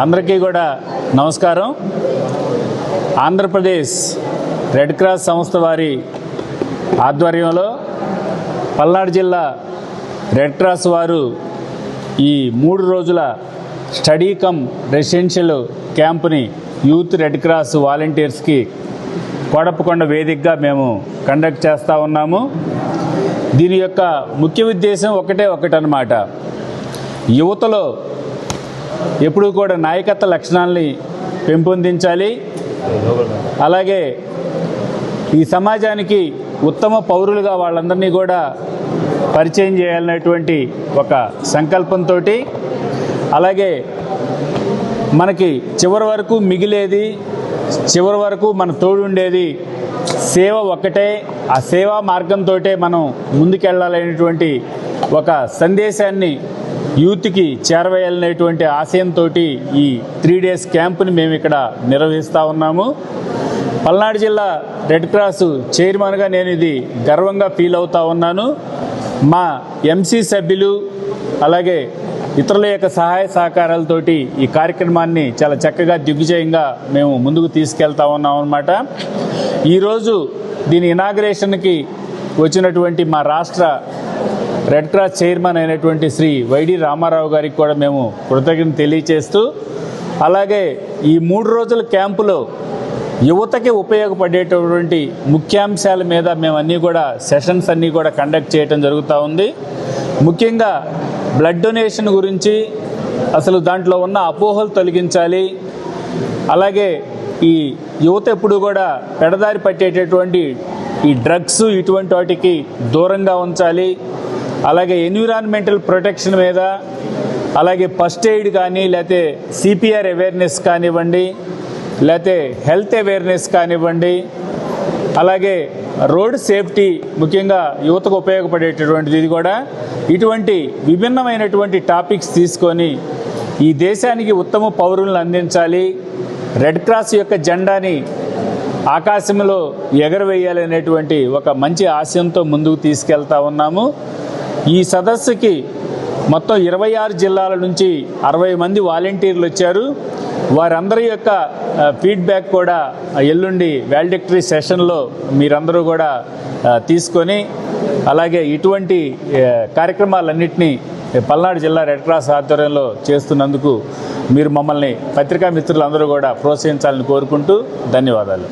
అందరికీ కూడా నమస్కారం. ఆంధ్రప్రదేశ్ రెడ్ క్రాస్ సంస్థ వారి ఆధ్వర్యంలో పల్నాడు జిల్లా రెడ్ క్రాస్ వారు ఈ 3 రోజుల స్టడీ కమ్ రెసిడెన్షియల్ క్యాంపుని యూత్ రెడ్ క్రాస్ వాలంటీర్స్కి కోడప్పకొండ వేదికగా మేము కండక్ట్ చేస్తూ ఉన్నాము. దీని యొక్క ముఖ్య ఉద్దేశం ఒకటన్నమాట. యువతలో ఎప్పుడూ కూడా నాయకత్వ లక్షణాలని పెంపొందించాలి, అలాగే ఈ సమాజానికి ఉత్తమ పౌరులుగా వాళ్ళందరినీ కూడా పరిచయం చేయాలనేటువంటి ఒక సంకల్పంతో, అలాగే మనకి చివరి వరకు మిగిలేది, చివరి వరకు మన తోడుండేది సేవ ఒక్కటే. ఆ సేవా మార్గంతో మనం ముందుకెళ్ళాలనేటువంటి ఒక సందేశాన్ని యూత్కి చేరవేయాలనేటువంటి ఆశయంతో ఈ 3 డేస్ క్యాంపుని మేము ఇక్కడ నిర్వహిస్తూ ఉన్నాము. పల్నాడు జిల్లా రెడ్ క్రాస్ చైర్మన్గా నేను ఇది గర్వంగా ఫీల్ అవుతూ ఉన్నాను. మా ఎంసీ సభ్యులు అలాగే ఇతరుల యొక్క సహాయ సహకారాలతోటి ఈ కార్యక్రమాన్ని చాలా చక్కగా దిగ్విజయంగా మేము ముందుకు తీసుకెళ్తా ఉన్నాం అన్నమాట. ఈరోజు దీని ఇనాగ్రేషన్కి వచ్చినటువంటి మా రాష్ట్ర రెడ్ క్రాస్ చైర్మన్ అయినటువంటి శ్రీ వైడి రామారావు గారికి కూడా మేము కృతజ్ఞత తెలియచేస్తూ, అలాగే ఈ 3 రోజుల క్యాంపులో యువతకి ఉపయోగపడేటటువంటి ముఖ్యాంశాల మీద మేము అన్నీ కూడా సెషన్స్ అన్నీ కూడా కండక్ట్ చేయడం జరుగుతూ ఉంది. ముఖ్యంగా బ్లడ్ డొనేషన్ గురించి, అసలు దాంట్లో ఉన్న అపోహలు తొలగించాలి, అలాగే ఈ యువత ఎప్పుడు కూడా పెడదారి పట్టేటటువంటి ఈ డ్రగ్స్ ఇటువంటి వాటికి దూరంగా ఉంచాలి, అలాగే ఎన్విరాన్మెంటల్ ప్రొటెక్షన్ మీద, అలాగే ఫస్ట్ ఎయిడ్ కానీ లేకపోతే సిపిఆర్ అవేర్నెస్ కానివ్వండి, లేకపోతే హెల్త్ అవేర్నెస్ కానివ్వండి, అలాగే రోడ్ సేఫ్టీ ముఖ్యంగా యువతకు ఉపయోగపడేటటువంటిది ఇది కూడా, ఇటువంటి విభిన్నమైనటువంటి టాపిక్స్ తీసుకొని ఈ దేశానికి ఉత్తమ పౌరులను అందించాలి, రెడ్ క్రాస్ యొక్క జెండాని ఆకాశంలో ఎగరవేయాలనేటువంటి ఒక మంచి ఆశయంతో ముందుకు తీసుకెళ్తా ఉన్నాము. ఈ సదస్సుకి మొత్తం 26 జిల్లాల నుంచి 60 మంది వాలంటీర్లు వచ్చారు. వారందరి యొక్క ఫీడ్బ్యాక్ కూడా ఎల్లుండి వాల్డిక్టరీ సెషన్లో మీరందరూ కూడా తీసుకొని, అలాగే ఇటువంటి కార్యక్రమాలన్నింటినీ పల్నాడు జిల్లా రెడ్ క్రాస్ ఆధ్వర్యంలో చేస్తున్నందుకు మీరు మమ్మల్ని పత్రికా మిత్రులందరూ కూడా ప్రోత్సహించాలని కోరుకుంటూ ధన్యవాదాలు.